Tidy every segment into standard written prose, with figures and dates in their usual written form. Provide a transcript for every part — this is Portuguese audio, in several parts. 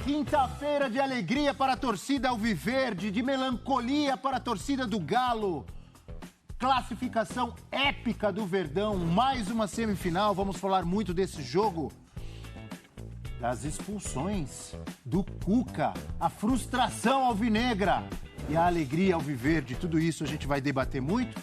quinta-feira de alegria para a torcida alviverde, de melancolia para a torcida do Galo. Classificação épica do Verdão, mais uma semifinal. Vamos falar muito desse jogo. Das expulsões do Cuca, a frustração alvinegra e a alegria alviverde. Tudo isso a gente vai debater muito.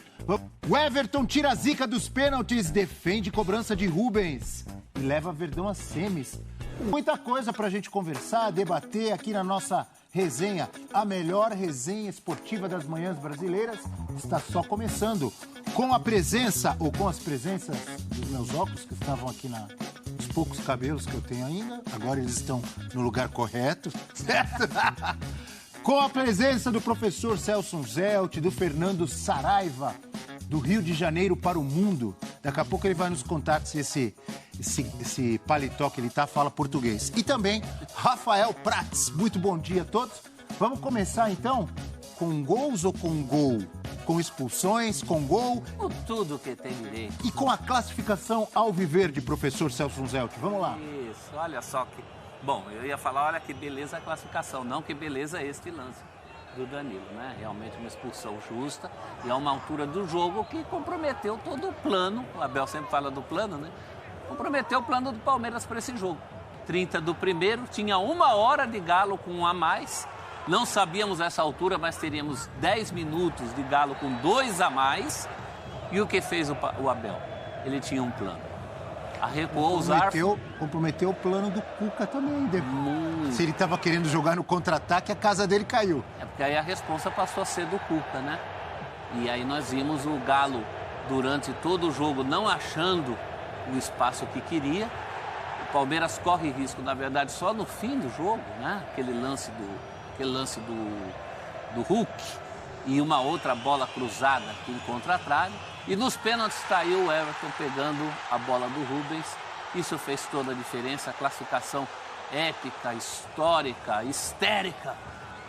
O Everton tira a zica dos pênaltis, defende cobrança de Rubens e leva Verdão a semis. Muita coisa pra gente conversar, debater aqui na nossa resenha. A melhor resenha esportiva das manhãs brasileiras está só começando. Com a presença, ou com as presenças dos meus óculos, que estavam aqui nos poucos cabelos que eu tenho ainda. Agora eles estão no lugar correto, certo? Com a presença do professor Celso Zelt, do Fernando Saraiva, do Rio de Janeiro para o mundo. Daqui a pouco ele vai nos contar se esse paletó que ele fala português. E também Rafael Prats. Muito bom dia a todos. Vamos começar então com gols ou com gol? Com expulsões, com gol? Com tudo que tem direito. E com a classificação alviverde, professor Celso Zelt. Vamos lá. Isso, olha só que... Bom, eu ia falar, olha que beleza a classificação, não que beleza este lance do Danilo, né? Realmente uma expulsão justa e a uma altura do jogo que comprometeu todo o plano. O Abel sempre fala do plano, né? Comprometeu o plano do Palmeiras para esse jogo. 30 do primeiro, tinha 1 hora de Galo com 1 a mais. Não sabíamos essa altura, mas teríamos 10 minutos de Galo com 2 a mais. E o que fez o Abel? Ele tinha um plano. Arrecuou os arcos. Comprometeu o plano do Cuca também. Se ele estava querendo jogar no contra-ataque, a casa dele caiu. É porque aí a responsa passou a ser do Cuca, né? E aí nós vimos o Galo, durante todo o jogo, não achando o espaço que queria. O Palmeiras corre risco, na verdade, só no fim do jogo, né? Aquele lance do Hulk e uma outra bola cruzada que encontra a trave. E nos pênaltis caiu o Everton pegando a bola do Rubens. Isso fez toda a diferença. A classificação épica, histórica, histérica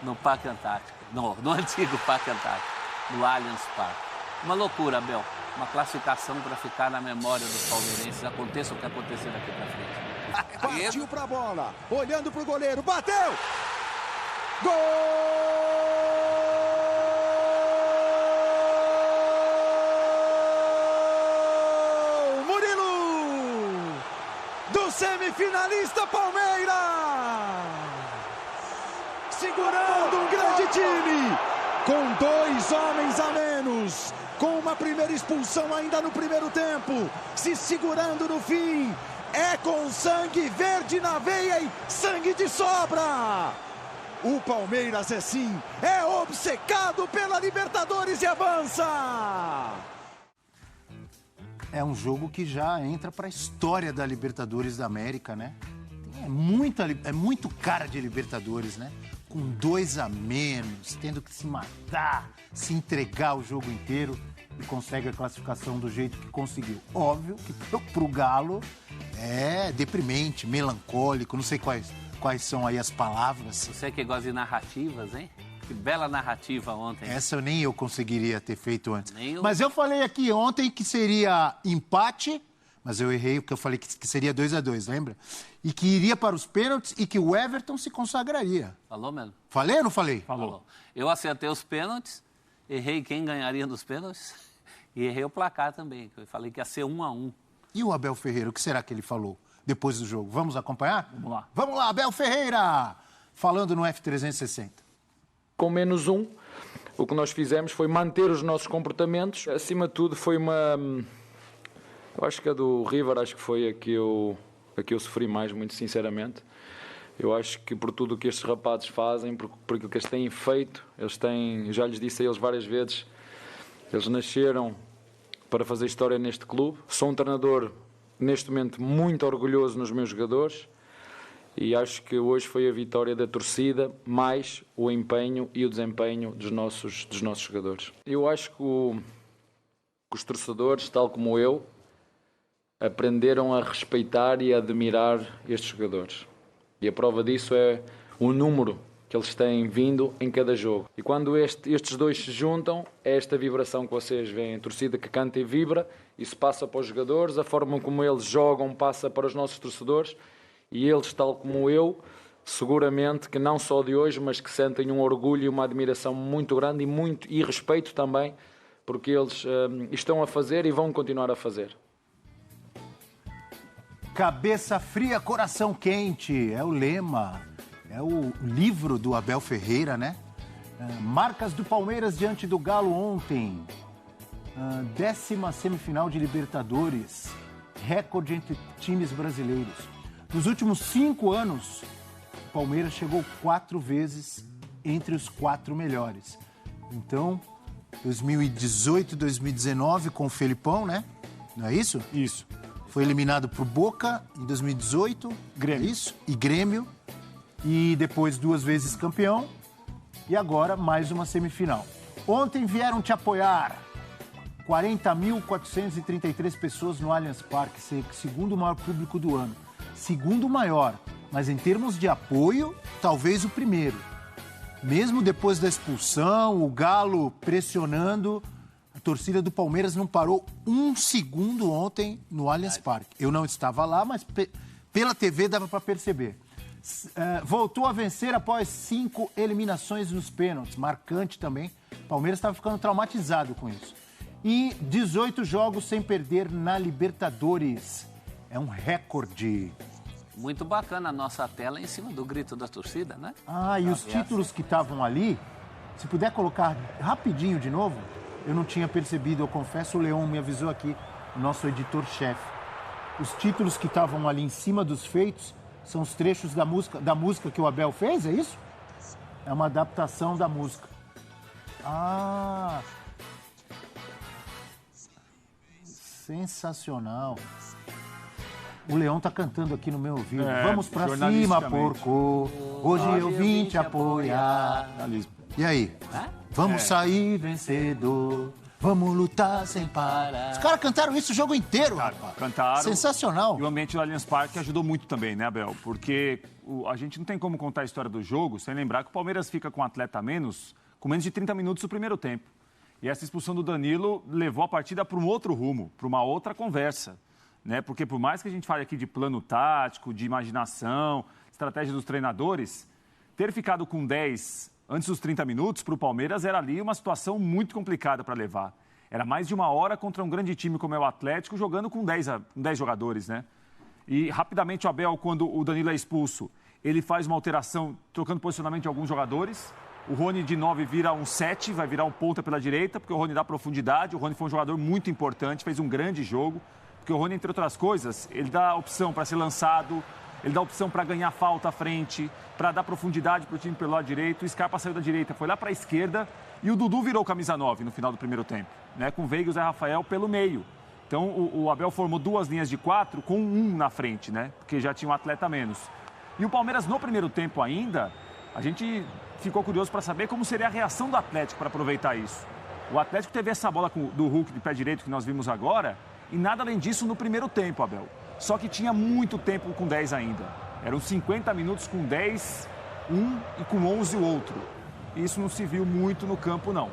no Parque Antártico. No antigo Parque Antártico, no Allianz Parque. Uma loucura, Abel. Uma classificação para ficar na memória dos palmeirenses. Aconteça o que acontecer daqui para frente. Partiu para a bola, olhando para o goleiro, bateu! Gol! Semifinalista Palmeiras, segurando um grande time, com 2 homens a menos, com uma primeira expulsão ainda no primeiro tempo, se segurando no fim, é com sangue verde na veia e sangue de sobra. O Palmeiras é obcecado pela Libertadores e avança. É um jogo que já entra para a história da Libertadores da América, né? É muito cara de Libertadores, né? Com 2 a menos, tendo que se matar, se entregar o jogo inteiro e consegue a classificação do jeito que conseguiu. Óbvio que pro Galo é deprimente, melancólico, não sei quais são aí as palavras. Você que gosta de narrativas, hein? Que bela narrativa ontem. Essa nem eu conseguiria ter feito antes. Mas eu falei aqui ontem que seria empate, mas eu errei porque eu falei que seria 2 a 2, lembra? E que iria para os pênaltis e que o Everton se consagraria. Falou mesmo? Falei ou não falei? Falou. Eu acertei os pênaltis, errei quem ganharia nos pênaltis e errei o placar também. Eu falei que ia ser 1 a 1. E o Abel Ferreira, o que será que ele falou depois do jogo? Vamos acompanhar? Vamos lá. Vamos lá, Abel Ferreira! Falando no F360. Com menos 1, o que nós fizemos foi manter os nossos comportamentos. Acima de tudo, foi uma... Eu acho que a do River, acho que foi a que eu sofri mais, muito sinceramente. Eu acho que por tudo o que estes rapazes fazem, por aquilo que eles têm feito, já lhes disse a eles várias vezes, eles nasceram para fazer história neste clube. Sou um treinador, neste momento, muito orgulhoso nos meus jogadores. E acho que hoje foi a vitória da torcida, mais o empenho e o desempenho dos nossos jogadores. Eu acho que os torcedores, tal como eu, aprenderam a respeitar e a admirar estes jogadores. E a prova disso é o número que eles têm vindo em cada jogo. E quando estes dois se juntam, é esta vibração que vocês veem. A torcida que canta e vibra, isso passa para os jogadores, a forma como eles jogam passa para os nossos torcedores. E eles, tal como eu, seguramente que não só de hoje, mas que sentem um orgulho e uma admiração muito grande e respeito também, porque eles estão a fazer e vão continuar a fazer. Cabeça fria, coração quente, é o lema, é o livro do Abel Ferreira, né? Marcas do Palmeiras diante do Galo ontem, 10ª semifinal de Libertadores, recorde entre times brasileiros. Nos últimos 5 anos, o Palmeiras chegou 4 vezes entre os 4 melhores. Então, 2018, 2019 com o Felipão, né? Não é isso? Isso. Foi eliminado por Boca em 2018, Grêmio. É isso? E Grêmio. E depois 2 vezes campeão. E agora mais uma semifinal. Ontem vieram te apoiar 40.433 pessoas no Allianz Parque, segundo o maior público do ano. Segundo maior, mas em termos de apoio, talvez o primeiro. Mesmo depois da expulsão, o Galo pressionando, a torcida do Palmeiras não parou 1 segundo ontem no Allianz Parque. Eu não estava lá, mas pela TV dava para perceber. Voltou a vencer após 5 eliminações nos pênaltis, marcante também. O Palmeiras estava ficando traumatizado com isso. E 18 jogos sem perder na Libertadores. É um recorde. Muito bacana a nossa tela em cima do grito da torcida, né? E os títulos que estavam ali, se puder colocar rapidinho de novo, eu não tinha percebido, eu confesso, o Leon me avisou aqui, o nosso editor-chefe. Os títulos que estavam ali em cima dos feitos são os trechos da música que o Abel fez, é isso? É uma adaptação da música. Sensacional. O Leão tá cantando aqui no meu ouvido. Vamos pra cima, porco. Hoje eu vim te apoiar. E aí? Vamos sair vencedor. Vamos lutar sem parar. Os caras cantaram isso o jogo inteiro, rapaz. Cantaram. Sensacional. E o ambiente do Allianz Parque ajudou muito também, né, Abel? Porque a gente não tem como contar a história do jogo sem lembrar que o Palmeiras fica com um atleta a menos, com menos de 30 minutos no primeiro tempo. E essa expulsão do Danilo levou a partida para um outro rumo, para uma outra conversa. Né? Porque por mais que a gente fale aqui de plano tático, de imaginação, estratégia dos treinadores, ter ficado com 10 antes dos 30 minutos para o Palmeiras era ali uma situação muito complicada para levar. Era mais de 1 hora contra um grande time como é o Atlético, jogando com 10 jogadores, né? E rapidamente o Abel, quando o Danilo é expulso, ele faz uma alteração, trocando posicionamento de alguns jogadores. O Rony de 9 vira um 7, vai virar um ponta pela direita, porque o Rony dá profundidade. O Rony foi um jogador muito importante, fez um grande jogo. Porque o Rony, entre outras coisas, ele dá opção para ser lançado, ele dá opção para ganhar falta à frente, para dar profundidade para o time pelo lado direito. O Scarpa saiu da direita, foi lá para a esquerda e o Dudu virou camisa 9 no final do primeiro tempo, né? Com o Veiga e o Zé Rafael pelo meio. Então o Abel formou 2 linhas de 4 com 1 na frente, né? Porque já tinha um atleta a menos. E o Palmeiras no primeiro tempo ainda, a gente ficou curioso para saber como seria a reação do Atlético para aproveitar isso. O Atlético teve essa bola do Hulk de pé direito que nós vimos agora e nada além disso no primeiro tempo, Abel. Só que tinha muito tempo com 10 ainda. Eram 50 minutos com 10, um e com 11 o outro. E isso não se viu muito no campo, não.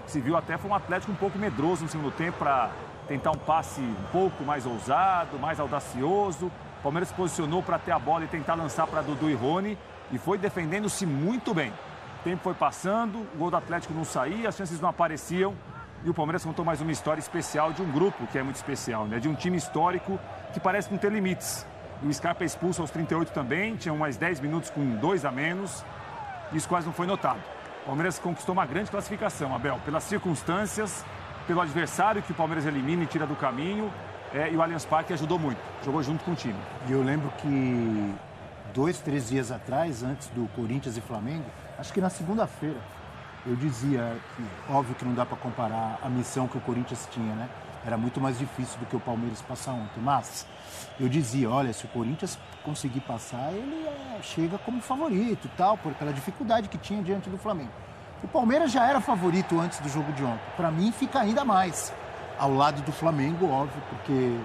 Se viu até foi um Atlético um pouco medroso no segundo tempo para tentar um passe um pouco mais ousado, mais audacioso. O Palmeiras se posicionou para ter a bola e tentar lançar para Dudu e Rony e foi defendendo-se muito bem. O tempo foi passando, o gol do Atlético não saía, as chances não apareciam. E o Palmeiras contou mais uma história especial de um grupo que é muito especial, né? De um time histórico que parece não ter limites. E o Scarpa é expulso aos 38 também, tinha mais 10 minutos com 2 a menos. Isso quase não foi notado. O Palmeiras conquistou uma grande classificação, Abel, pelas circunstâncias, pelo adversário que o Palmeiras elimina e tira do caminho. E o Allianz Parque ajudou muito, jogou junto com o time. E eu lembro que 2, 3 dias atrás, antes do Corinthians e Flamengo, acho que na segunda-feira, eu dizia que, óbvio que não dá para comparar a missão que o Corinthians tinha, né? Era muito mais difícil do que o Palmeiras passar ontem. Mas eu dizia, olha, se o Corinthians conseguir passar, ele chega como favorito e tal, por aquela dificuldade que tinha diante do Flamengo. O Palmeiras já era favorito antes do jogo de ontem. Para mim, fica ainda mais ao lado do Flamengo, óbvio, porque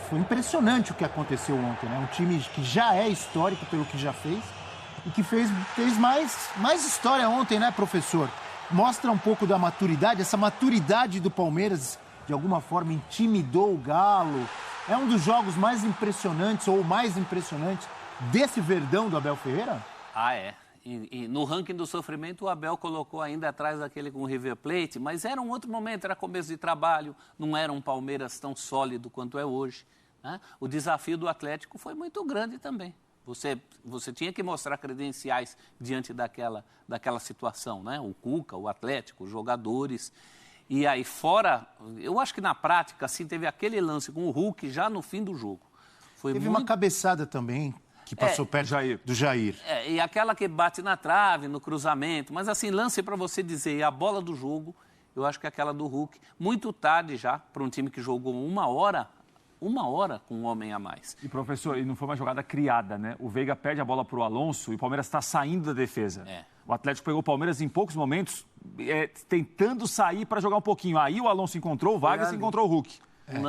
foi impressionante o que aconteceu ontem, né? Um time que já é histórico pelo que já fez e que fez mais história ontem, né, professor? Mostra um pouco da maturidade, essa maturidade do Palmeiras, de alguma forma, intimidou o Galo. É um dos jogos mais impressionantes, ou mais impressionantes, desse Verdão do Abel Ferreira? Ah, é. E no ranking do sofrimento, o Abel colocou ainda atrás daquele com o River Plate, mas era um outro momento, era começo de trabalho, não era um Palmeiras tão sólido quanto é hoje, né? O desafio do Atlético foi muito grande também. Você tinha que mostrar credenciais diante daquela situação, né? O Cuca, o Atlético, os jogadores. E aí fora, eu acho que na prática, assim, teve aquele lance com o Hulk já no fim do jogo. Teve uma cabeçada também que passou perto do Jair. E aquela que bate na trave, no cruzamento. Mas assim, lance para você dizer, a bola do jogo, eu acho que é aquela do Hulk. Muito tarde já, para um time que jogou uma hora com um homem a mais. E, professor, e não foi uma jogada criada, né? O Veiga perde a bola para o Alonso e o Palmeiras está saindo da defesa. O Atlético pegou o Palmeiras em poucos momentos, tentando sair para jogar um pouquinho. Aí o Alonso encontrou o Vargas e encontrou o Hulk.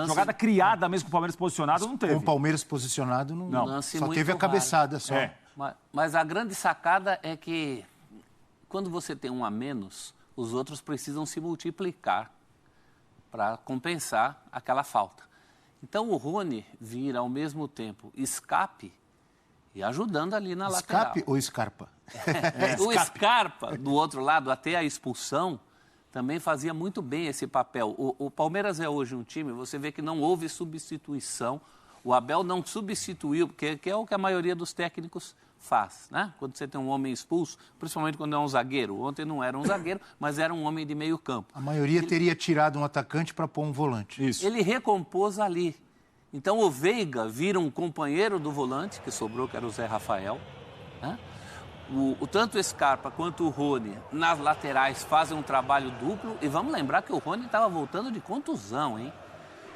Jogada criada mesmo com o Palmeiras posicionado, não teve. Com o Palmeiras posicionado, não. Só teve a cabeçada só. Mas a grande sacada é que quando você tem um a menos, os outros precisam se multiplicar para compensar aquela falta. Então o Rony vira ao mesmo tempo escape e ajudando ali na lateral. Escape ou Scarpa? O Scarpa, do outro lado, até a expulsão, também fazia muito bem esse papel. O Palmeiras é hoje um time, você vê que não houve substituição. O Abel não substituiu, porque é o que a maioria dos técnicos faz, né? Quando você tem um homem expulso, principalmente quando é um zagueiro. Ontem não era um zagueiro, mas era um homem de meio campo. A maioria teria tirado um atacante para pôr um volante. Isso. Ele recompôs ali. Então o Veiga vira um companheiro do volante, que sobrou, que era o Zé Rafael, né? Tanto o Scarpa quanto o Rony, nas laterais, fazem um trabalho duplo. E vamos lembrar que o Rony estava voltando de contusão, hein?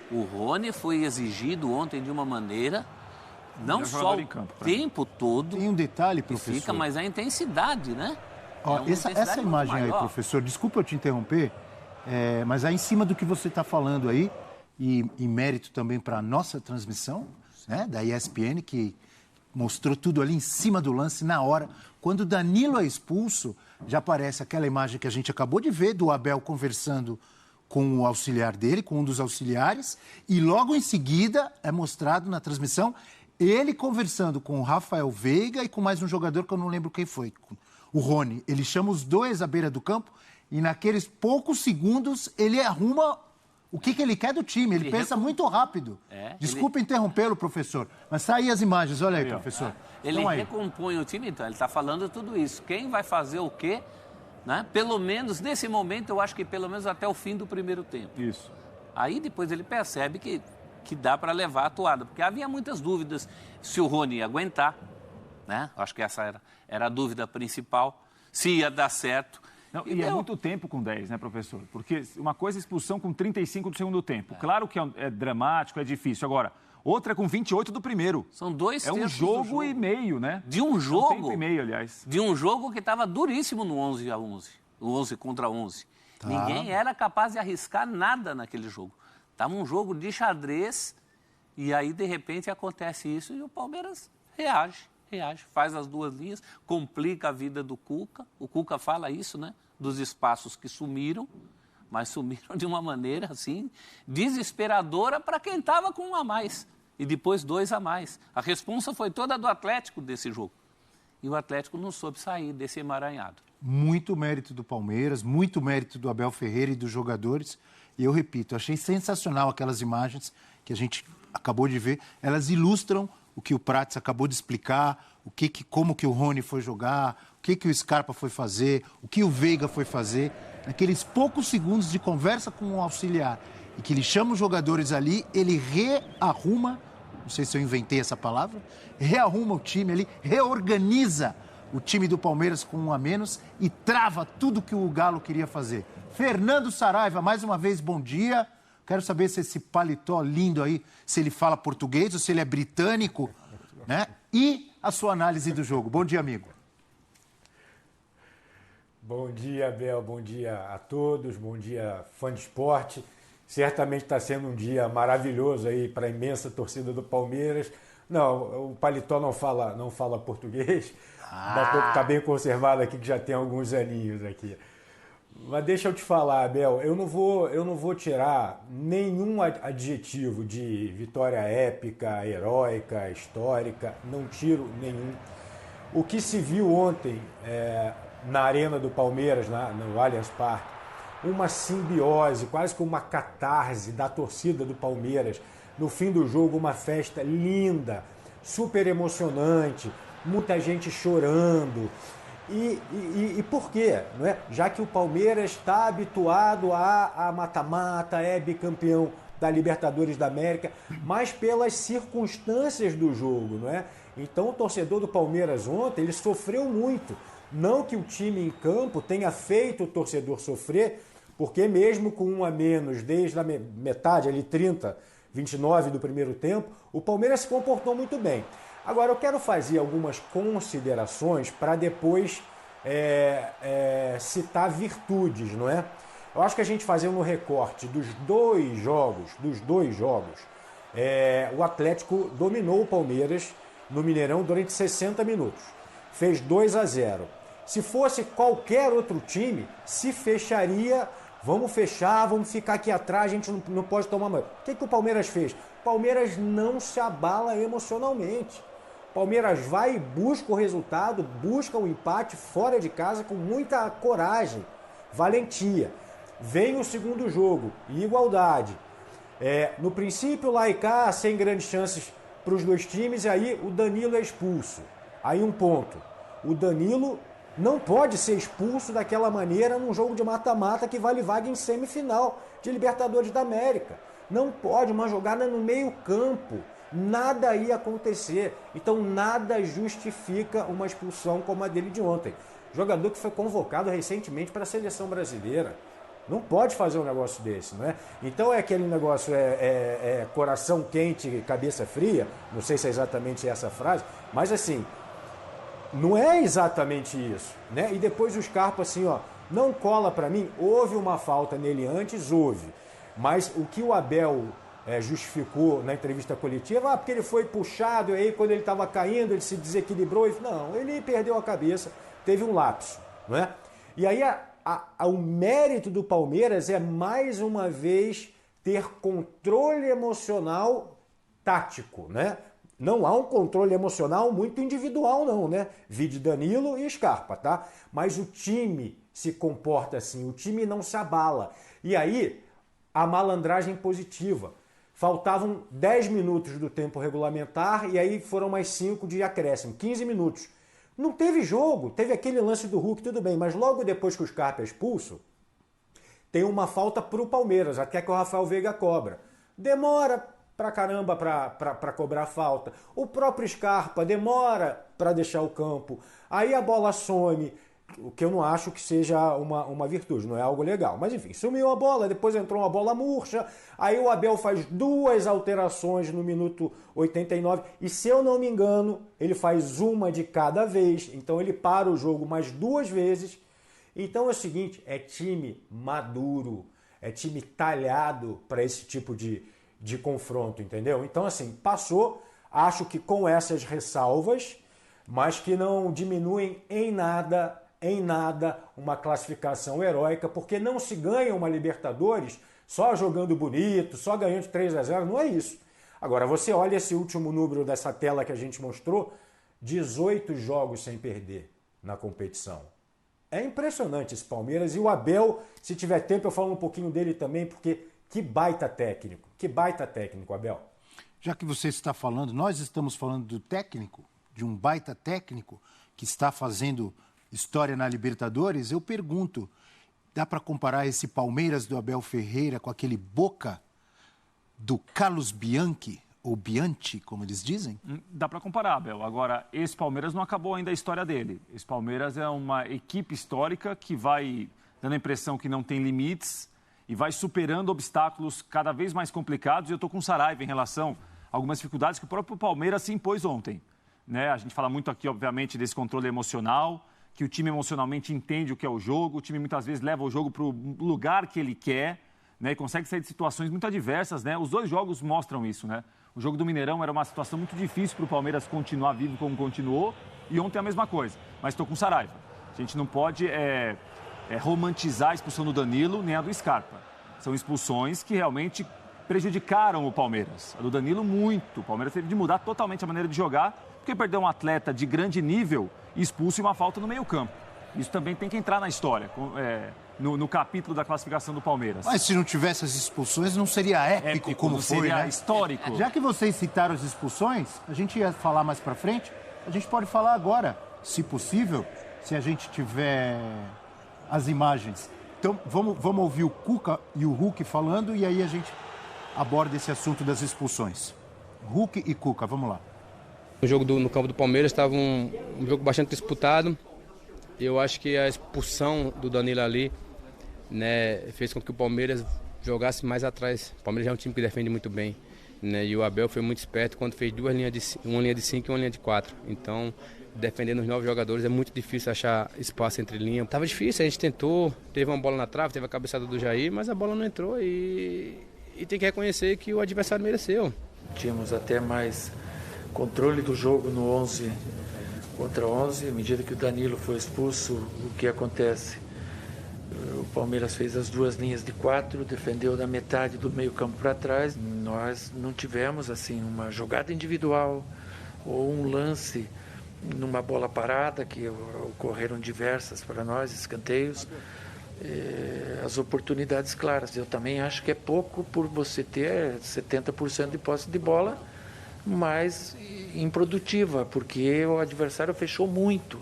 O Rony foi exigido ontem de uma maneira, não só o tempo todo... Tem um detalhe, professor. Mas a intensidade, né? Essa imagem aí, professor, desculpa eu te interromper, mas aí em cima do que você está falando aí, e mérito também para a nossa transmissão, né, da ESPN, que mostrou tudo ali em cima do lance, na hora. Quando o Danilo é expulso, já aparece aquela imagem que a gente acabou de ver do Abel conversando com o auxiliar dele, com um dos auxiliares, e logo em seguida é mostrado na transmissão ele conversando com o Rafael Veiga e com mais um jogador que eu não lembro quem foi, o Rony. Ele chama os dois à beira do campo e naqueles poucos segundos ele arruma o que ele quer do time. Ele pensa muito rápido. Desculpa interrompê-lo, professor, mas tá aí as imagens, olha aí, professor. Ele recompõe o time, então, ele está falando tudo isso. Quem vai fazer o quê? Né? Pelo menos, nesse momento, eu acho que pelo menos até o fim do primeiro tempo. Isso. Aí depois ele percebe que dá para levar a toada, porque havia muitas dúvidas se o Rony ia aguentar, né? Acho que essa era a dúvida principal, se ia dar certo. Não, e é muito tempo com 10, né, professor? Porque uma coisa é expulsão com 35 do segundo tempo. Claro que é dramático, é difícil. Agora, outra é com 28 do primeiro. São 2 terços um jogo e meio, né? De um jogo... tempo e meio, aliás. De um jogo que estava duríssimo no 11-11. O 11 contra 11. Ninguém era capaz de arriscar nada naquele jogo. Estava um jogo de xadrez e aí, de repente, acontece isso e o Palmeiras reage, faz as duas linhas, complica a vida do Cuca. O Cuca fala isso, né? Dos espaços que sumiram, mas sumiram de uma maneira, assim, desesperadora para quem estava com um a mais. E depois 2 a mais. A responsa foi toda do Atlético desse jogo. E o Atlético não soube sair desse emaranhado. Muito mérito do Palmeiras, muito mérito do Abel Ferreira e dos jogadores. E eu repito, achei sensacional aquelas imagens que a gente acabou de ver. Elas ilustram o que o Prats acabou de explicar, como que o Rony foi jogar, o que o Scarpa foi fazer, o que o Veiga foi fazer. Naqueles poucos segundos de conversa com o auxiliar e que ele chama os jogadores ali, ele rearruma, não sei se eu inventei essa palavra, rearruma o time ali, reorganiza o time do Palmeiras com um a menos e trava tudo que o Galo queria fazer. Fernando Saraiva, mais uma vez, bom dia. Quero saber se esse paletó lindo aí, se ele fala português ou se ele é britânico, né? E a sua análise do jogo. Bom dia, amigo. Bom dia, Abel. Bom dia a todos. Bom dia, fã de esporte. Certamente está sendo um dia maravilhoso aí para a imensa torcida do Palmeiras. Não, o paletó não fala português. Está bem conservado aqui, que já tem alguns aninhos aqui. Mas deixa eu te falar, Abel, eu não vou tirar nenhum adjetivo de vitória épica, heróica, histórica, não tiro nenhum. O que se viu ontem na arena do Palmeiras, no Allianz Parque, uma simbiose, quase que uma catarse da torcida do Palmeiras. No fim do jogo, uma festa linda, super emocionante, muita gente chorando. E por quê? Não é? Já que o Palmeiras está habituado a mata-mata, é bicampeão da Libertadores da América, mas pelas circunstâncias do jogo, não é? Então o torcedor do Palmeiras ontem, ele sofreu muito. Não que o time em campo tenha feito o torcedor sofrer, porque mesmo com um a menos desde a metade, ali 29 do primeiro tempo, o Palmeiras se comportou muito bem. Agora, eu quero fazer algumas considerações para depois citar virtudes, não é? Eu acho que a gente fazendo um recorte dos dois jogos, o Atlético dominou o Palmeiras no Mineirão durante 60 minutos. Fez 2-0. Se fosse qualquer outro time, se fecharia, vamos fechar, vamos ficar aqui atrás, a gente não pode tomar mais. O que o Palmeiras fez? O Palmeiras não se abala emocionalmente. Palmeiras vai e busca o resultado, busca o empate fora de casa com muita coragem, valentia. Vem o segundo jogo, igualdade. No princípio, lá e cá, sem grandes chances para os dois times, e aí o Danilo é expulso. Aí um ponto. O Danilo não pode ser expulso daquela maneira num jogo de mata-mata que vale vaga em semifinal de Libertadores da América. Não pode, uma jogada no meio-campo. Nada ia acontecer. Então nada justifica uma expulsão como a dele de ontem. Jogador que foi convocado recentemente para a seleção brasileira. Não pode fazer um negócio desse, não é? Então é aquele negócio, coração quente, cabeça fria. Não sei se é exatamente essa frase, mas assim, não é exatamente isso, né? E depois o Scarpa assim, não cola para mim. Houve uma falta nele antes, houve. Mas o que o Abel justificou na entrevista coletiva, porque ele foi puxado, e aí quando ele estava caindo, ele se desequilibrou. Não, ele perdeu a cabeça, teve um lapso, não é? E aí o mérito do Palmeiras é, mais uma vez, ter controle emocional tático, né? Não há um controle emocional muito individual, não, né? Vide Danilo e Scarpa, tá? Mas o time se comporta assim, o time não se abala. E aí, a malandragem positiva. Faltavam 10 minutos do tempo regulamentar e aí foram mais 5 de acréscimo, 15 minutos. Não teve jogo, teve aquele lance do Hulk, tudo bem, mas logo depois que o Scarpa é expulso, tem uma falta para o Palmeiras, até que o Rafael Veiga cobra. Demora pra caramba para cobrar a falta. O próprio Scarpa demora para deixar o campo. Aí a bola some, o que eu não acho que seja uma virtude, não é algo legal. Mas enfim, sumiu a bola, depois entrou uma bola murcha, aí o Abel faz 2 alterações no minuto 89, e se eu não me engano, ele faz uma de cada vez, então ele para o jogo mais 2 vezes. Então é o seguinte, é time maduro, é time talhado para esse tipo de confronto, entendeu? Então assim, passou, acho que com essas ressalvas, mas que não diminuem em nada uma classificação heróica, porque não se ganha uma Libertadores só jogando bonito, só ganhando 3-0, não é isso. Agora, você olha esse último número dessa tela que a gente mostrou, 18 jogos sem perder na competição. É impressionante esse Palmeiras, e o Abel, se tiver tempo eu falo um pouquinho dele também, porque que baita técnico, Abel. Já que você está falando, nós estamos falando do técnico, de um baita técnico que está fazendo história na Libertadores, eu pergunto, dá para comparar esse Palmeiras do Abel Ferreira com aquele Boca do Carlos Bianchi, ou Bianchi, como eles dizem? Dá para comparar, Abel. Agora, esse Palmeiras não acabou ainda a história dele. Esse Palmeiras é uma equipe histórica que vai dando a impressão que não tem limites e vai superando obstáculos cada vez mais complicados. E eu estou com o Saraiva em relação a algumas dificuldades que o próprio Palmeiras se impôs ontem, né? A gente fala muito aqui, obviamente, desse controle emocional, que o time emocionalmente entende o que é o jogo, o time muitas vezes leva o jogo para o lugar que ele quer, né, e consegue sair de situações muito adversas, né? Os 2 jogos mostram isso, né? O jogo do Mineirão era uma situação muito difícil para o Palmeiras continuar vivo como continuou, e ontem a mesma coisa. Mas estou com o Saraiva. A gente não pode romantizar a expulsão do Danilo nem a do Scarpa. São expulsões que realmente prejudicaram o Palmeiras. A do Danilo, muito. O Palmeiras teve de mudar totalmente a maneira de jogar, porque perdeu um atleta de grande nível expulso e uma falta no meio-campo. Isso também tem que entrar na história, no capítulo da classificação do Palmeiras. Mas se não tivesse as expulsões, não seria épico como foi, seria né? Histórico. Já que vocês citaram as expulsões, a gente ia falar mais pra frente, a gente pode falar agora, se possível, se a gente tiver as imagens. Então, vamos ouvir o Cuca e o Hulk falando e aí a gente aborda esse assunto das expulsões. Hulk e Cuca, vamos lá. O jogo no campo do Palmeiras estava um jogo bastante disputado. Eu acho que a expulsão do Danilo ali, né, fez com que o Palmeiras jogasse mais atrás. O Palmeiras é um time que defende muito bem, né, e o Abel foi muito esperto quando fez uma linha de 5 e uma linha de 4. Então, defendendo os 9 jogadores é muito difícil achar espaço entre linha. Tava difícil, a gente tentou, teve uma bola na trave, teve a cabeçada do Jair, mas a bola não entrou e tem que reconhecer que o adversário mereceu. Tínhamos até mais controle do jogo no 11 contra 11, à medida que o Danilo foi expulso, o que acontece? O Palmeiras fez as 2 linhas de 4, defendeu da metade do meio campo para trás. Nós não tivemos assim uma jogada individual ou um lance numa bola parada, que ocorreram diversas para nós, escanteios, as oportunidades claras. Eu também acho que é pouco por você ter 70% de posse de bola, mas improdutiva, porque o adversário fechou muito.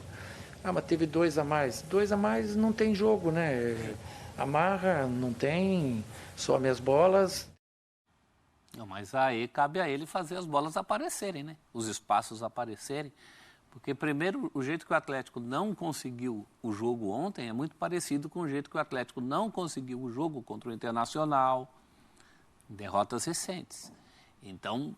Mas teve 2 a mais. 2 a mais não tem jogo, né? Amarra, não tem, some as bolas. Não, mas aí cabe a ele fazer as bolas aparecerem, né? Os espaços aparecerem. Porque, primeiro, o jeito que o Atlético não conseguiu o jogo ontem é muito parecido com o jeito que o Atlético não conseguiu o jogo contra o Internacional, derrotas recentes. Então,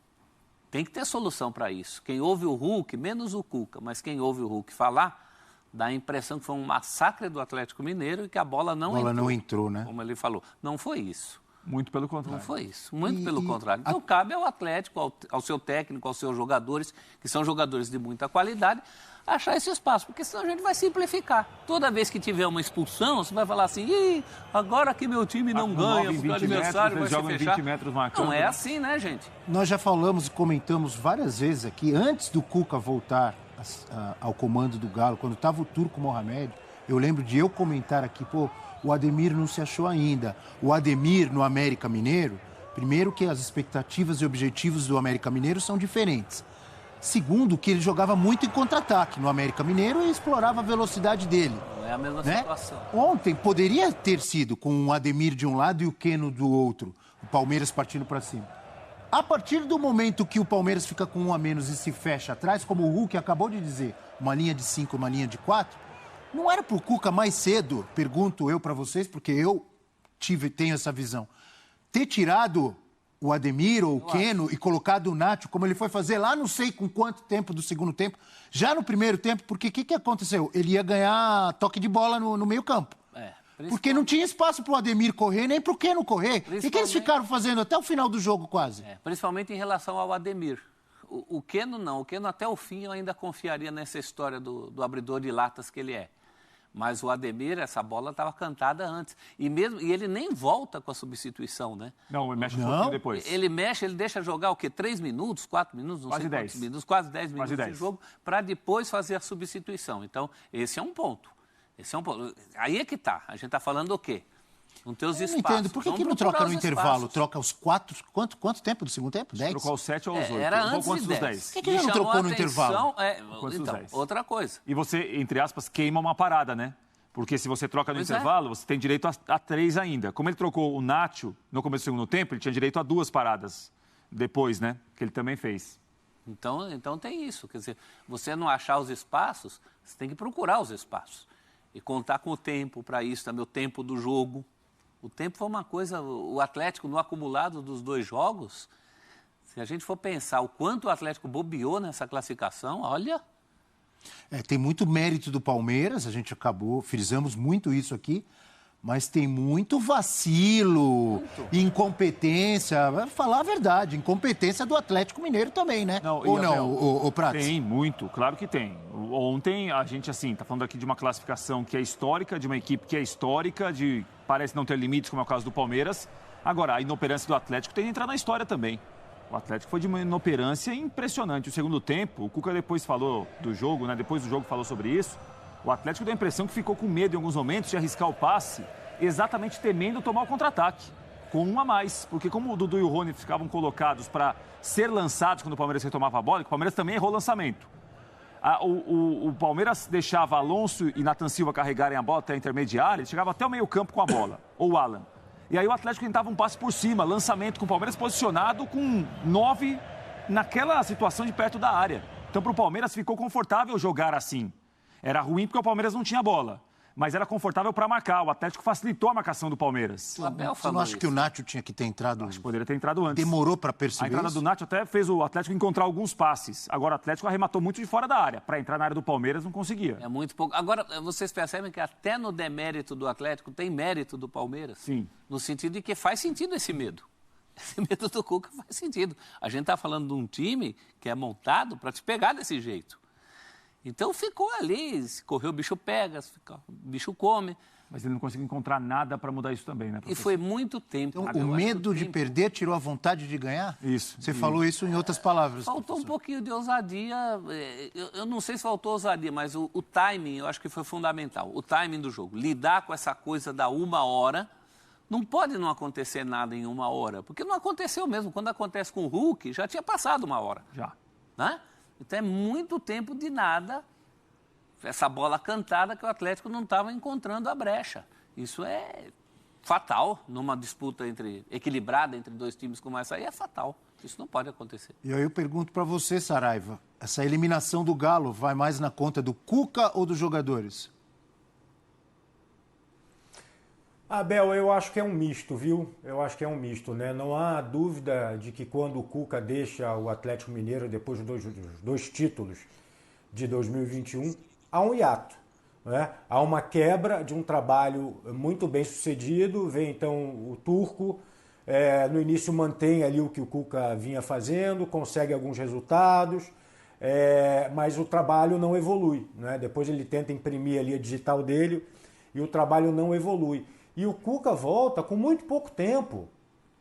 tem que ter solução para isso. Quem ouve o Hulk, menos o Cuca, mas quem ouve o Hulk falar, dá a impressão que foi um massacre do Atlético Mineiro e que a bola não entrou, né? Como ele falou. Não foi isso. Muito pelo contrário. Não foi isso, muito pelo contrário. Então, cabe ao Atlético, ao seu técnico, aos seus jogadores, que são jogadores de muita qualidade, achar esse espaço, porque senão a gente vai simplificar. Toda vez que tiver uma expulsão, você vai falar assim, agora que meu time não ganha, porque o adversário vai se fechar. 20 metros marcando. Não é assim, né, gente? Nós já falamos e comentamos várias vezes aqui, antes do Cuca voltar ao comando do Galo, quando estava o Turco Mohamed, eu lembro de eu comentar aqui, o Ademir não se achou ainda. O Ademir no América Mineiro, primeiro que as expectativas e objetivos do América Mineiro são diferentes. Segundo, que ele jogava muito em contra-ataque no América Mineiro e explorava a velocidade dele. Não é a mesma situação. Ontem poderia ter sido com o Ademir de um lado e o Keno do outro, o Palmeiras partindo para cima. A partir do momento que o Palmeiras fica com 1 a menos e se fecha atrás, como o Hulk acabou de dizer, uma linha de 5, uma linha de 4, não era pro Cuca mais cedo, pergunto eu para vocês, porque eu tenho essa visão, ter tirado o Ademir ou o Keno e colocado o Nacho, como ele foi fazer lá não sei com quanto tempo do segundo tempo, já no primeiro tempo, porque o que aconteceu? Ele ia ganhar toque de bola no meio campo. Porque não tinha espaço pro Ademir correr, nem pro Keno correr. E que eles ficaram fazendo até o final do jogo quase. Principalmente em relação ao Ademir. O Keno não, o Keno até o fim eu ainda confiaria nessa história do abridor de latas que ele é. Mas o Ademir, essa bola estava cantada antes. E ele nem volta com a substituição, né? Não, ele mexe um pouquinho depois. Ele deixa jogar o quê? 3 minutos, 4 minutos? Não sei quantos minutos. Quase 10 minutos de jogo, para depois fazer a substituição. Então, esse é um ponto. Aí é que tá. A gente está falando o quê? Não ter os espaços. Não entendo. Por que não troca no intervalo? Troca os 4... Quanto tempo do segundo tempo? 10? Trocou aos 7 ou aos 8? Era antes de 10. Por que já não trocou no intervalo? Então, outra coisa. E você, entre aspas, queima uma parada, né? Porque se você troca no intervalo, você tem direito a 3 ainda. Como ele trocou o Nacho no começo do segundo tempo, ele tinha direito a 2 paradas depois, né? Que ele também fez. Então tem isso. Quer dizer, você não achar os espaços, você tem que procurar os espaços. E contar com o tempo para isso, também o tempo do jogo. O tempo foi uma coisa, o Atlético no acumulado dos 2 jogos, se a gente for pensar o quanto o Atlético bobeou nessa classificação, olha... Tem muito mérito do Palmeiras, a gente frisamos muito isso aqui, mas tem muito vacilo, incompetência. Vai falar a verdade, incompetência do Atlético Mineiro também, né? Ou não, o Prats? Tem muito, claro que tem. Ontem a gente, assim, tá falando aqui de uma classificação que é histórica, de uma equipe que é histórica, parece não ter limites, como é o caso do Palmeiras. Agora, a inoperância do Atlético tem que entrar na história também. O Atlético foi de uma inoperância impressionante. O segundo tempo, o Cuca depois falou do jogo, né? Depois do jogo falou sobre isso. O Atlético deu a impressão que ficou com medo em alguns momentos de arriscar o passe, exatamente temendo tomar o contra-ataque, com um a mais. Porque como o Dudu e o Rony ficavam colocados para ser lançados quando o Palmeiras retomava a bola, que o Palmeiras também errou o lançamento. O Palmeiras deixava Alonso e Nathan Silva carregarem a bola até a intermediária, ele chegava até o meio-campo com a bola, ou o Alan. E aí o Atlético tentava um passe por cima, lançamento com o Palmeiras posicionado com 9 naquela situação de perto da área. Então para o Palmeiras ficou confortável jogar assim. Era ruim porque o Palmeiras não tinha bola, mas era confortável para marcar. O Atlético facilitou a marcação do Palmeiras. Você não acha que o Nacho tinha que ter entrado? Acho que poderia ter entrado antes. Demorou para perceber a entrada isso? do Nacho até fez o Atlético encontrar alguns passes. Agora o Atlético arrematou muito de fora da área. Para entrar na área do Palmeiras não conseguia. É muito pouco. Agora, vocês percebem que até no demérito do Atlético tem mérito do Palmeiras? Sim. No sentido de que faz sentido esse medo. Esse medo do Cuca faz sentido. A gente está falando de um time que é montado para te pegar desse jeito. Então ficou ali, se correr o bicho pega, se ficar, o bicho come. Mas ele não conseguiu encontrar nada para mudar isso também, né, professor? E foi muito tempo. Então, o medo de perder tirou a vontade de ganhar? Isso. Você falou isso em outras palavras. Faltou um pouquinho de ousadia. Eu não sei se faltou ousadia, mas o timing eu acho que foi fundamental. O timing do jogo. Lidar com essa coisa da 1 hora. Não pode não acontecer nada em 1 hora, porque não aconteceu mesmo. Quando acontece com o Hulk, já tinha passado 1 hora. Já. Né? Então é muito tempo de nada, essa bola cantada que o Atlético não estava encontrando a brecha. Isso é fatal numa disputa equilibrada entre dois times como essa aí, é fatal. Isso não pode acontecer. E aí eu pergunto para você, Saraiva, essa eliminação do Galo vai mais na conta do Cuca ou dos jogadores? Abel, eu acho que é um misto, viu? Eu acho que é um misto, né? Não há dúvida de que quando o Cuca deixa o Atlético Mineiro, depois dos dois títulos de 2021, há um hiato, né? Há uma quebra de um trabalho muito bem sucedido, vem então o Turco, no início mantém ali o que o Cuca vinha fazendo, consegue alguns resultados, mas o trabalho não evolui, né? Depois ele tenta imprimir ali a digital dele e o trabalho não evolui. E o Cuca volta com muito pouco tempo.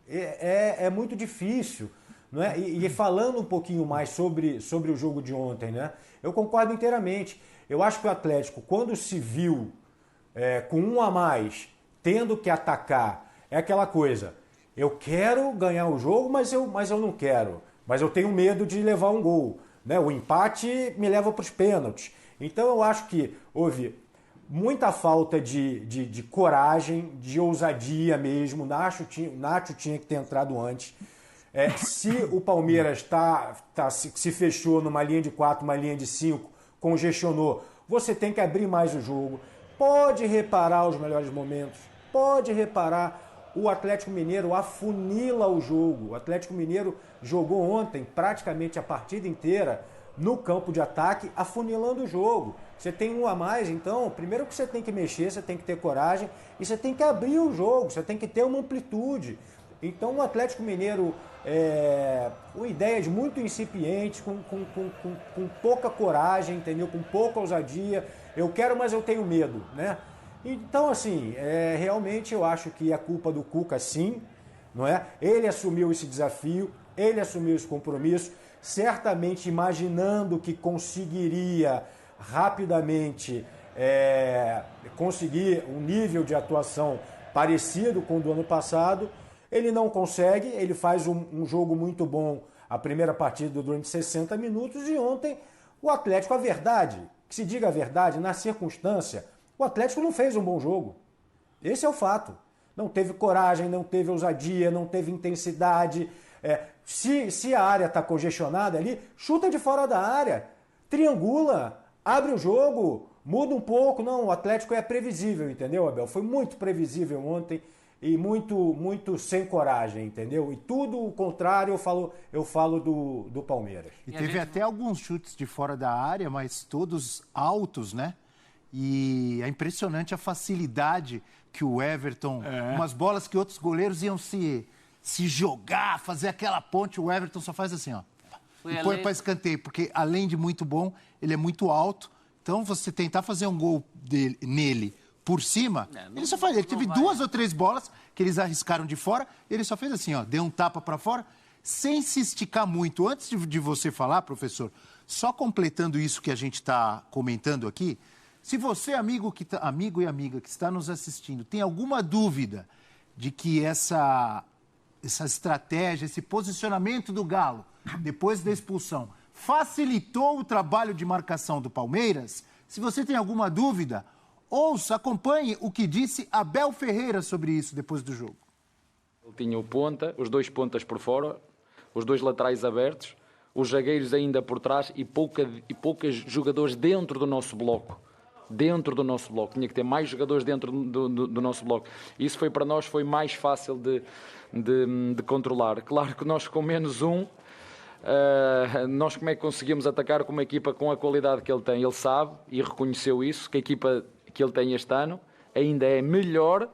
É muito difícil. Não é? E falando um pouquinho mais sobre o jogo de ontem, né? Eu concordo inteiramente. Eu acho que o Atlético, quando se viu com 1 a mais, tendo que atacar, é aquela coisa. Eu quero ganhar o jogo, mas eu não quero. Mas eu tenho medo de levar um gol. Né? O empate me leva para os pênaltis. Então eu acho que houve muita falta de coragem, de ousadia mesmo. O Nacho tinha que ter entrado antes. Se o Palmeiras se fechou numa linha de 4, uma linha de 5, congestionou, você tem que abrir mais o jogo. Pode reparar os melhores momentos, pode reparar. O Atlético Mineiro afunila o jogo. O Atlético Mineiro jogou ontem praticamente a partida inteira no campo de ataque, afunilando o jogo. Você tem 1 a mais, então, primeiro que você tem que mexer, você tem que ter coragem e você tem que abrir o jogo, você tem que ter uma amplitude. Então o Atlético Mineiro, com ideias muito incipientes, com pouca coragem, entendeu? Com pouca ousadia. Eu quero, mas eu tenho medo, né? Então, assim, realmente eu acho que é culpa do Cuca, sim, não é? Ele assumiu esse desafio, ele assumiu esse compromisso, certamente imaginando que conseguiria rapidamente conseguir um nível de atuação parecido com o do ano passado. Ele não consegue, ele faz um jogo muito bom a primeira partida durante 60 minutos e ontem o Atlético, a verdade, que se diga a verdade, na circunstância, o Atlético não fez um bom jogo. Esse é o fato. Não teve coragem, não teve ousadia, não teve intensidade. Se a área está congestionada ali, chuta de fora da área, triangula, abre o jogo, muda um pouco. Não, o Atlético é previsível, entendeu, Abel? Foi muito previsível ontem e muito sem coragem, entendeu? E tudo o contrário eu falo do Palmeiras. E teve até alguns chutes de fora da área, mas todos altos, né? E é impressionante a facilidade que o Everton... Umas bolas que outros goleiros iam se jogar, fazer aquela ponte, o Everton só faz assim, ó. E põe para escanteio, porque além de muito bom, ele é muito alto. Então, você tentar fazer um gol nele por cima, ele só faz. Ele teve 2 ou 3 bolas que eles arriscaram de fora, ele só fez assim, ó, deu um tapa para fora, sem se esticar muito. Antes de você falar, professor, só completando isso que a gente está comentando aqui, se você, amigo e amiga que está nos assistindo, tem alguma dúvida de que essa estratégia, esse posicionamento do Galo, depois da expulsão, facilitou o trabalho de marcação do Palmeiras, se você tem alguma dúvida, acompanhe o que disse Abel Ferreira sobre isso depois do jogo. Ele tinha o ponta, os 2 pontas por fora, os 2 laterais abertos, os zagueiros ainda por trás e poucos jogadores dentro do nosso bloco. Tinha que ter mais jogadores dentro do nosso bloco. Isso foi para nós foi mais fácil de controlar. Claro que nós com menos 1, nós como é que conseguimos atacar com uma equipa com a qualidade que ele tem? Ele sabe e reconheceu isso, que a equipa que ele tem este ano ainda é melhor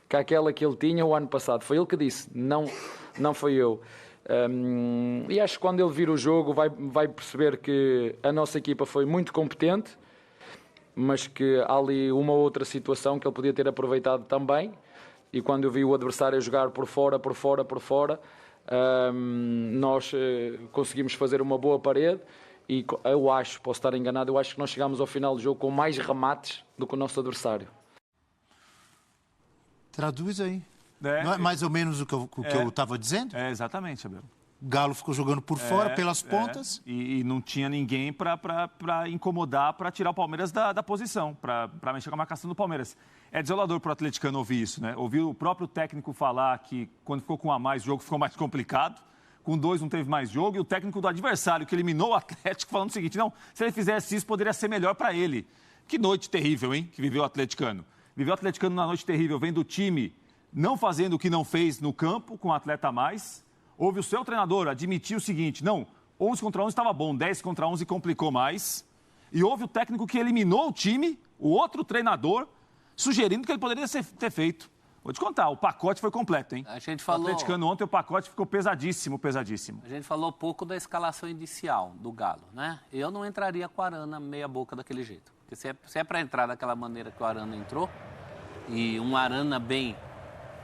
que aquela que ele tinha o ano passado. Foi ele que disse, não foi eu. E acho que quando ele vir o jogo vai perceber que a nossa equipa foi muito competente, mas que há ali uma outra situação que ele podia ter aproveitado também. E quando eu vi o adversário a jogar por fora, nós conseguimos fazer uma boa parede e eu acho, posso estar enganado, eu acho que nós chegámos ao final do jogo com mais remates do que o nosso adversário. Traduz aí. Não é mais ou menos o que eu estava dizendo? É, exatamente, Abel. O Galo ficou jogando por fora, pelas pontas. E não tinha ninguém para incomodar, para tirar o Palmeiras da posição, para mexer com a marcação do Palmeiras. É desolador para o atleticano ouvir isso, né? Ouvir o próprio técnico falar que quando ficou com 1 a mais, o jogo ficou mais complicado. Com 2 não teve mais jogo. E o técnico do adversário, que eliminou o Atlético, falando o seguinte, não, se ele fizesse isso, poderia ser melhor para ele. Que noite terrível, hein, que viveu o atleticano. Viveu o atleticano na noite terrível, vendo o time não fazendo o que não fez no campo, com um atleta a mais. Houve o seu treinador admitir o seguinte, não, 11 contra 11 estava bom, 10 contra 11 complicou mais. E houve o técnico que eliminou o time, o outro treinador, sugerindo que ele poderia ter feito. Vou te contar, o pacote foi completo, hein? A gente falou... O atleticano ontem, o pacote ficou pesadíssimo. A gente falou pouco da escalação inicial do Galo, né? Eu não entraria com o Arana meia boca daquele jeito. Porque se é para entrar daquela maneira que o Arana entrou, e um Arana bem...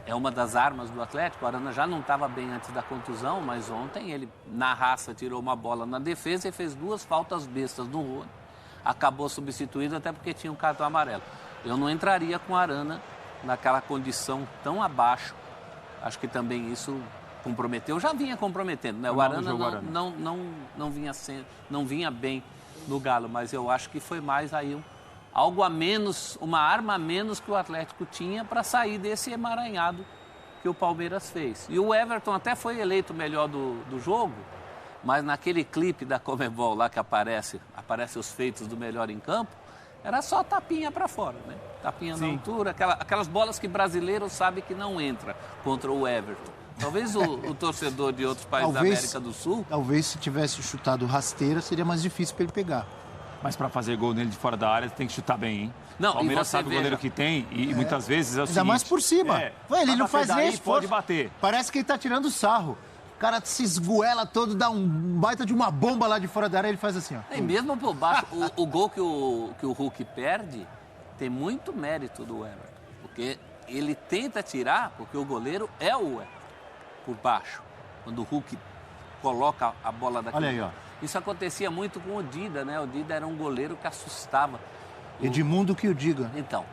É uma das armas do Atlético. O Arana já não estava bem antes da contusão, mas ontem ele, na raça, tirou uma bola na defesa e fez 2 faltas bestas no Rony. Acabou substituído até porque tinha um cartão amarelo. Eu não entraria com o Arana naquela condição tão abaixo. Acho que também isso comprometeu. Já vinha comprometendo, né? O Arana não vinha bem no Galo, mas eu acho que foi mais aí algo a menos, uma arma a menos que o Atlético tinha para sair desse emaranhado que o Palmeiras fez. E o Everton até foi eleito o melhor do jogo, mas naquele clipe da Conmebol lá que aparece os feitos do melhor em campo, era só tapinha para fora, né? Tapinha na altura, aquelas bolas que brasileiro sabe que não entra contra o Everton. Talvez o torcedor de outros países da América do Sul... Talvez se tivesse chutado rasteira, seria mais difícil para ele pegar. Mas para fazer gol nele de fora da área, tem que chutar bem, hein? Não, o Palmeiras sabe o goleiro que tem e muitas vezes é o seguinte... Ainda mais por cima. Ele não faz nem esforço. Pode bater. Parece que ele tá tirando sarro. O cara se esgoela todo, dá um baita de uma bomba lá de fora da área, ele faz assim, ó. E mesmo por baixo, o gol que o Hulk perde, tem muito mérito do Everton. Porque ele tenta tirar, porque o goleiro é o Everton, por baixo. Quando o Hulk coloca a bola daqui. Olha aí, ó. Isso acontecia muito com o Dida, né? O Dida era um goleiro que assustava. Edmundo que o diga. Então,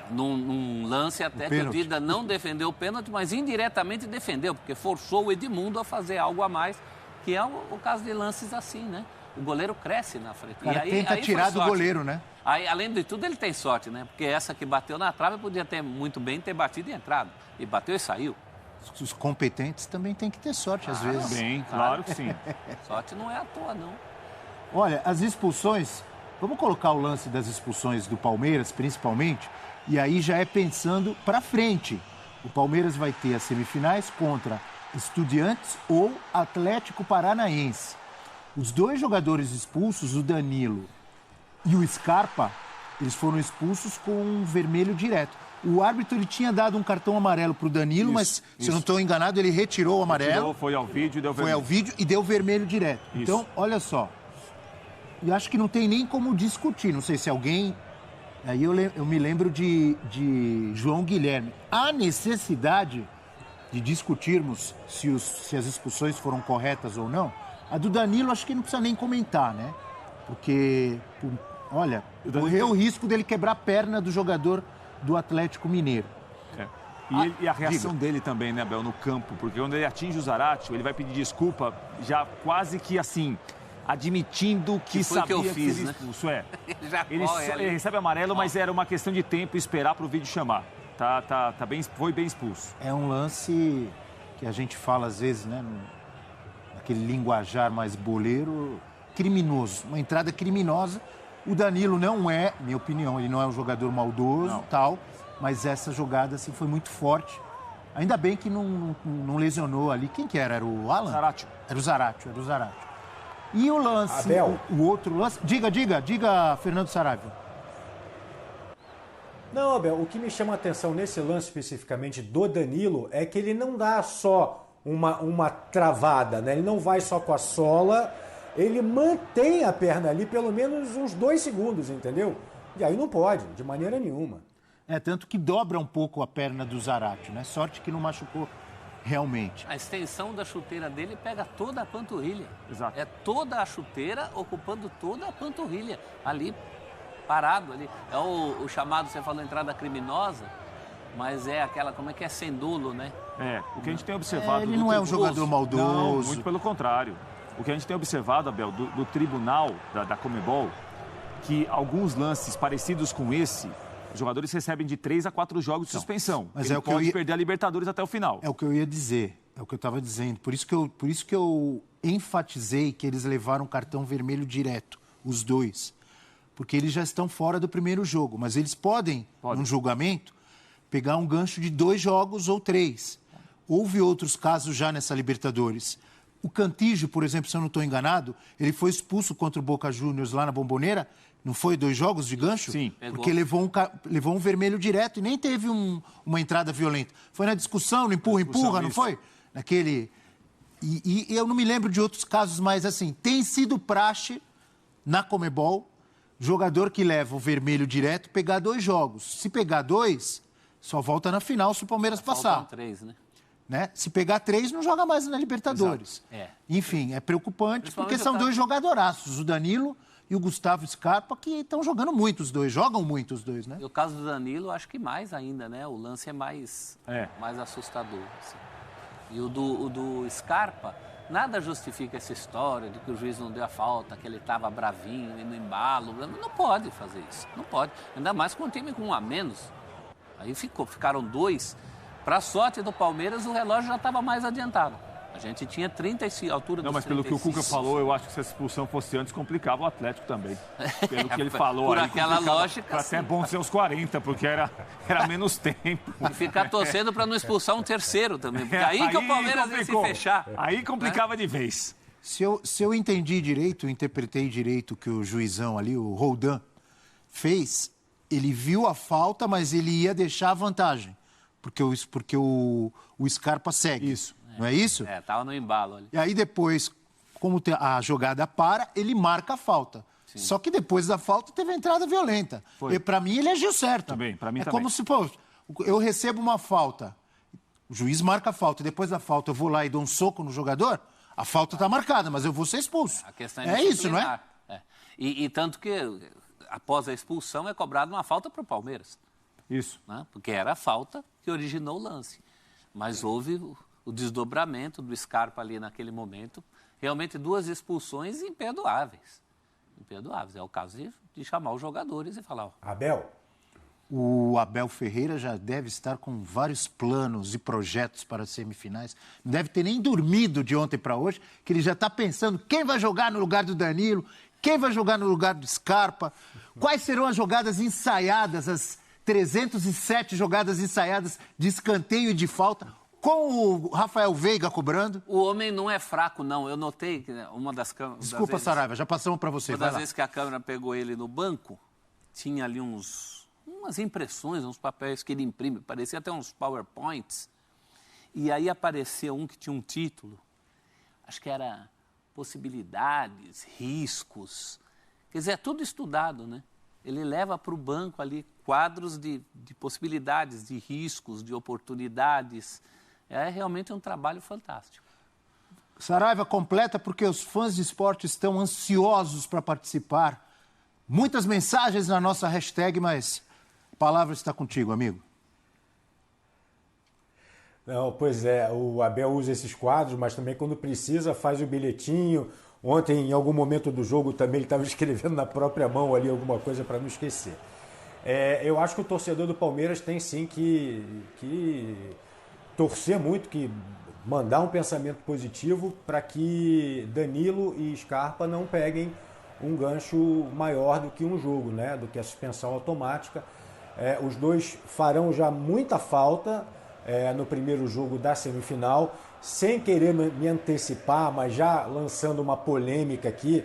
num lance até que o Dida não defendeu o pênalti, mas indiretamente defendeu, porque forçou o Edmundo a fazer algo a mais, que é o caso de lances assim, né? O goleiro cresce na frente. O cara tenta tirar do goleiro, né? Aí, além de tudo, ele tem sorte, né? Porque essa que bateu na trave podia ter muito bem ter batido e entrado. E bateu e saiu. Os competentes também têm que ter sorte, às vezes. Bem, claro que sim. Sorte não é à toa, não. Olha, as expulsões... Vamos colocar o lance das expulsões do Palmeiras, principalmente, e aí já é pensando para frente. O Palmeiras vai ter as semifinais contra Estudiantes ou Atlético Paranaense. Os 2 jogadores expulsos, o Danilo e o Scarpa, eles foram expulsos com um vermelho direto. O árbitro ele tinha dado um cartão amarelo para o Danilo, mas, se eu não estou enganado, ele retirou o amarelo. Foi ao vídeo e deu vermelho. Foi ao vídeo e deu vermelho direto. Isso. Então, olha só. Eu acho que não tem nem como discutir. Não sei se alguém... Aí eu me lembro de João Guilherme. Há necessidade de discutirmos se as expulsões foram corretas ou não. A do Danilo acho que não precisa nem comentar, né? Porque, olha, correu o risco dele quebrar a perna do jogador do Atlético Mineiro. E a reação dele também, né, Abel, no campo. Porque quando ele atinge o Zaratio, ele vai pedir desculpa já quase que assim... admitindo que sabia que eu fiz, que expulso, né? Ele recebe amarelo, mas era uma questão de tempo esperar para o vídeo chamar. Foi bem expulso. É um lance que a gente fala às vezes, né, naquele linguajar mais boleiro, criminoso, uma entrada criminosa. O Danilo não é, minha opinião, ele não é um jogador maldoso, tal, mas essa jogada assim foi muito forte. Ainda bem que não lesionou ali. Quem que era? Era o Alan? Zaratio. Era o Zaratio. E o lance, Abel. o outro lance... Diga, Fernando Saravia. Não, Abel, o que me chama a atenção nesse lance especificamente do Danilo é que ele não dá só uma travada, né? Ele não vai só com a sola, ele mantém a perna ali pelo menos uns 2 segundos, entendeu? E aí não pode, de maneira nenhuma. Tanto que dobra um pouco a perna do Zaratio, né? Sorte que não machucou realmente. A extensão da chuteira dele pega toda a panturrilha. Exato. É toda a chuteira ocupando toda a panturrilha. Ali, parado ali. É o chamado, você falou, entrada criminosa, mas é aquela, como é que é, sem dolo, né? O que a gente tem observado... ele não é um jogador maldoso. Não, muito pelo contrário. O que a gente tem observado, Abel, do tribunal da Conmebol, que alguns lances parecidos com esse... Os jogadores recebem de 3 a 4 jogos de suspensão. Mas ele pode perder a Libertadores até o final. É o que eu ia dizer, é o que eu estava dizendo. Por isso que eu enfatizei que eles levaram cartão vermelho direto, os dois. Porque eles já estão fora do primeiro jogo. Mas eles podem, num julgamento, pegar um gancho de 2 jogos ou 3. Houve outros casos já nessa Libertadores. O Cantillo, por exemplo, se eu não estou enganado, ele foi expulso contra o Boca Juniors lá na Bomboneira. Não foi 2 jogos de gancho? Sim. Porque levou um vermelho direto e nem teve uma entrada violenta. Foi na discussão, no empurra, não foi? Naquele... E eu não me lembro de outros casos, mas assim, tem sido praxe na Conmebol, jogador que leva o vermelho direto, pegar 2 jogos. Se pegar 2, só volta na final se o Palmeiras passar. Faltam 3, né? Se pegar 3, não joga mais na Libertadores. Enfim, é preocupante porque são 2 jogadoraços, o Danilo e o Gustavo Scarpa, que estão jogando muito os dois, jogam muito os dois, né? E o caso do Danilo, acho que mais ainda, né? O lance é mais assustador. Assim. E o do Scarpa, nada justifica essa história de que o juiz não deu a falta, que ele estava bravinho e no embalo. Não pode fazer isso, não pode. Ainda mais com um time com 1 a menos. Aí ficaram 2. Para a sorte do Palmeiras, o relógio já estava mais adiantado. A gente tinha 35, altura dos 35. Não, mas pelo que o Cuca falou, eu acho que se essa expulsão fosse antes, complicava o Atlético também. Pelo que ele falou por aí, aquela lógica, foi até bom ser os 40, porque era menos tempo. E ficar torcendo para não expulsar um terceiro também, porque aí que o Palmeiras ia se fechar. Aí complicava de vez. Se eu entendi direito, interpretei direito o que o juizão ali, o Roldan, fez, ele viu a falta, mas ele ia deixar a vantagem, porque o Scarpa segue. Isso. Não é isso? Tava no embalo ali. E aí depois, como a jogada para, ele marca a falta. Sim. Só que depois da falta teve a entrada violenta. E para mim ele agiu certo. Também, para mim também. Como se, eu recebo uma falta, o juiz marca a falta, e depois da falta eu vou lá e dou um soco no jogador, a falta está marcada, mas eu vou ser expulso. A questão é isso, não é? E tanto que após a expulsão é cobrada uma falta para o Palmeiras. Isso. Né? Porque era a falta que originou o lance. Mas houve o desdobramento do Scarpa ali naquele momento. Realmente 2 expulsões imperdoáveis. Imperdoáveis. É o caso de chamar os jogadores e falar... Abel? O Abel Ferreira já deve estar com vários planos e projetos para as semifinais. Não deve ter nem dormido de ontem para hoje, que ele já está pensando quem vai jogar no lugar do Danilo, quem vai jogar no lugar do Scarpa, quais serão as jogadas ensaiadas, as 307 jogadas ensaiadas de escanteio e de falta, com o Rafael Veiga cobrando. O homem não é fraco, não. Eu notei que uma das câmeras... Desculpa, Saraiva, já passamos para você. Uma das vezes que a câmera pegou ele no banco, tinha ali umas impressões, uns papéis que ele imprime, parecia até uns PowerPoints. E aí apareceu um que tinha um título, acho que era possibilidades, riscos. Quer dizer, é tudo estudado, né? Ele leva para o banco ali quadros de possibilidades, de riscos, de oportunidades. É realmente um trabalho fantástico. Saraiva, completa, porque os fãs de esporte estão ansiosos para participar. Muitas mensagens na nossa hashtag, mas a palavra está contigo, amigo. Não, pois é, o Abel usa esses quadros, mas também quando precisa faz o bilhetinho. Ontem, em algum momento do jogo, também ele estava escrevendo na própria mão ali alguma coisa para não esquecer. Eu acho que o torcedor do Palmeiras tem sim que torcer muito, que mandar um pensamento positivo para que Danilo e Scarpa não peguem um gancho maior do que um jogo, né? Do que a suspensão automática. Os dois farão já muita falta no primeiro jogo da semifinal, sem querer me antecipar, mas já lançando uma polêmica aqui.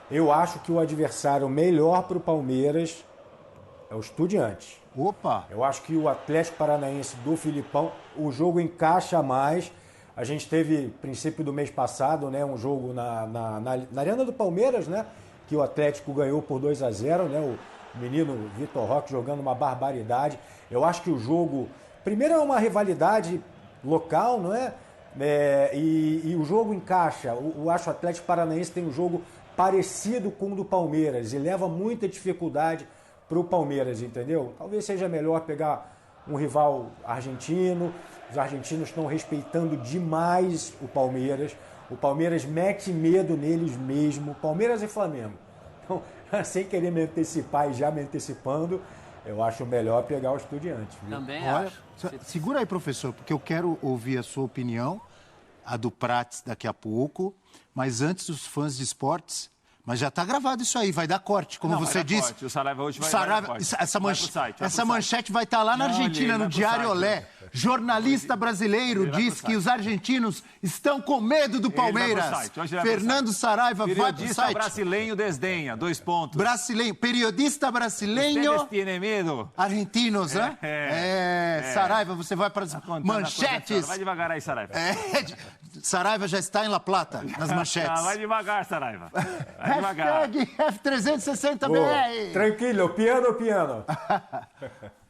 Eu acho que o adversário melhor para o Palmeiras é o Estudiantes. Opa! Eu acho que o Atlético Paranaense do Filipão, o jogo encaixa mais. A gente teve, princípio do mês passado, né, um jogo na Arena do Palmeiras, né, que o Atlético ganhou por 2-0, né, o menino Vitor Roque jogando uma barbaridade. Eu acho que o jogo, primeiro é uma rivalidade local, não é? E o jogo encaixa. Eu acho que o Atlético Paranaense tem um jogo parecido com o do Palmeiras e leva muita dificuldade para o Palmeiras, entendeu? Talvez seja melhor pegar um rival argentino. Os argentinos estão respeitando demais o Palmeiras. O Palmeiras mete medo neles mesmo. Palmeiras e Flamengo. Então, sem querer me antecipar e já me antecipando, eu acho melhor pegar o Estudiantes. Viu? Também Olha, acho. segura aí, professor, porque eu quero ouvir a sua opinião, a do Prates daqui a pouco, mas antes os fãs de esportes. Mas já está gravado isso aí, vai dar corte, como você disse. Corte. O Saraiva hoje vai Saraiva, dar corte. essa manchete vai estar lá na Argentina, no Diário Olé. Jornalista brasileiro diz que os argentinos estão com medo do Palmeiras. Fernando Saraiva vai pro Periodista site. brasileiro desdenha, 2 pontos. Brasileiro, periodista brasileiro. Ustedes tienen medo. Argentinos, né? Saraiva, você vai para as manchetes. Vai devagar aí, Saraiva. Saraiva já está em La Plata, nas manchetes. Vai devagar, Saraiva. Vai devagar. Hashtag F360BR. Tranquilo, piano.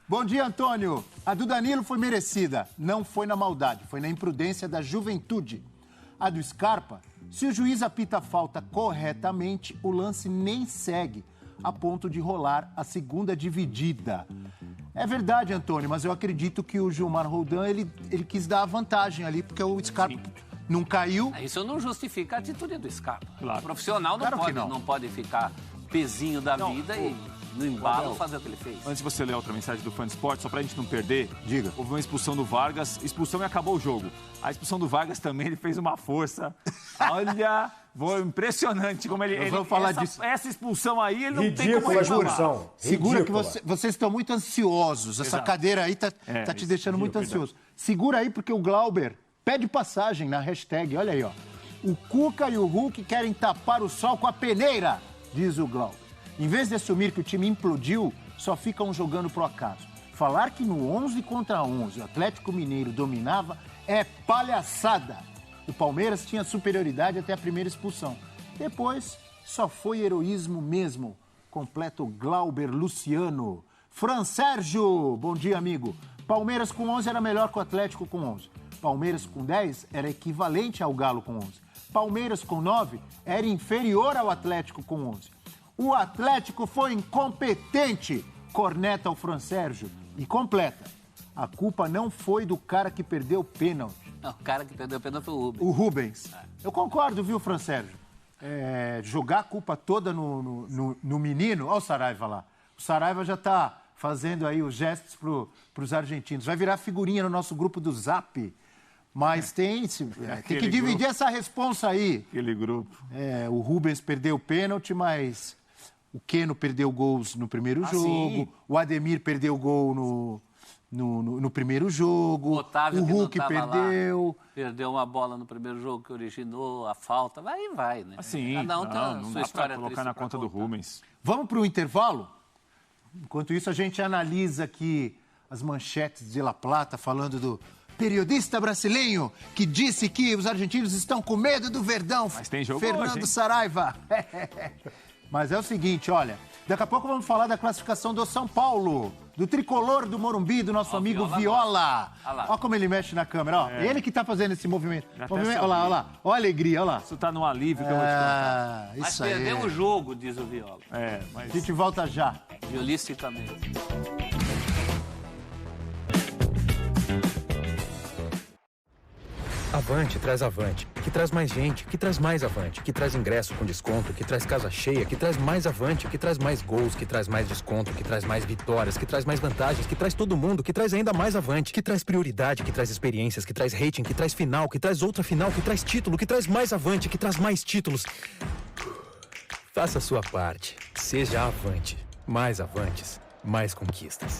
Bom dia, Antônio. A do Danilo foi merecida. Não foi na maldade, foi na imprudência da juventude. A do Scarpa, se o juiz apita a falta corretamente, o lance nem segue, a ponto de rolar a segunda dividida. É verdade, Antônio, mas eu acredito que o Gilmar Roldan, ele quis dar a vantagem ali, porque o Scarpa não caiu. Isso não justifica a atitude do Scarpa. Claro. O profissional não pode ficar pezinho da vida e no embalo fazer o que ele fez. Antes de você ler outra mensagem do Fã de Esporte, só pra gente não perder, diga. Houve uma expulsão do Vargas, expulsão e acabou o jogo. A expulsão do Vargas também, ele fez uma força. Olha, impressionante como ele... Vamos falar disso. Essa expulsão aí, ele não Ridícula tem como expulsão. Segura Ridícula. que vocês estão muito ansiosos. Essa cadeira aí tá te deixando muito ansioso. Segura aí, porque o Glauber pede passagem na hashtag. Olha aí, ó. O Cuca e o Hulk querem tapar o sol com a peneira, diz o Glauber. Em vez de assumir que o time implodiu, só ficam jogando pro acaso. Falar que no 11 contra 11 o Atlético Mineiro dominava é palhaçada. O Palmeiras tinha superioridade até a primeira expulsão. Depois, só foi heroísmo mesmo. Completa o Glauber Luciano. Fran Sérgio, bom dia, amigo. Palmeiras com 11 era melhor que o Atlético com 11. Palmeiras com 10 era equivalente ao Galo com 11. Palmeiras com 9 era inferior ao Atlético com 11. O Atlético foi incompetente, corneta o Fran Sérgio. E completa. A culpa não foi do cara que perdeu o pênalti. Não, o cara que perdeu o pênalti foi o Rubens. O Rubens. Eu concordo, viu, Fran Sérgio? Jogar a culpa toda no menino... Olha o Saraiva lá. O Saraiva já está fazendo aí os gestos para os argentinos. Vai virar figurinha no nosso grupo do Zap. Mas tem que dividir essa responsa aí. Aquele grupo. O Rubens perdeu o pênalti, mas o Keno perdeu gols no primeiro jogo. Sim. O Ademir perdeu gol no primeiro jogo. O Otávio, o Hulk que não perdeu. Lá, perdeu uma bola no primeiro jogo que originou a falta. Vai, né? Assim, Cada um tem a não sua dá história pra colocar na conta do Rubens. Vamos para o intervalo? Enquanto isso, a gente analisa aqui as manchetes de La Plata falando do periodista brasileiro que disse que os argentinos estão com medo do Verdão. Mas tem jogo Fernando hoje, Saraiva. Mas é o seguinte, olha, daqui a pouco vamos falar da classificação do São Paulo, do tricolor do Morumbi, do nosso amigo Viola. Olha como ele mexe na câmera, ó. Ele que tá fazendo esse movimento. Olha lá, olha lá. Olha a alegria, olha lá. Isso tá no alívio que eu vou te contar. Mas perdeu o jogo, diz o Viola. Mas... A gente volta já. Violisticamente. Avante traz Avante, que traz mais gente, que traz mais Avante, que traz ingresso com desconto, que traz casa cheia, que traz mais Avante, que traz mais gols, que traz mais desconto, que traz mais vitórias, que traz mais vantagens, que traz todo mundo, que traz ainda mais Avante, que traz prioridade, que traz experiências, que traz rating, que traz final, que traz outra final, que traz título, que traz mais Avante, que traz mais títulos. Faça a sua parte. Seja Avante. Mais Avantes, mais conquistas.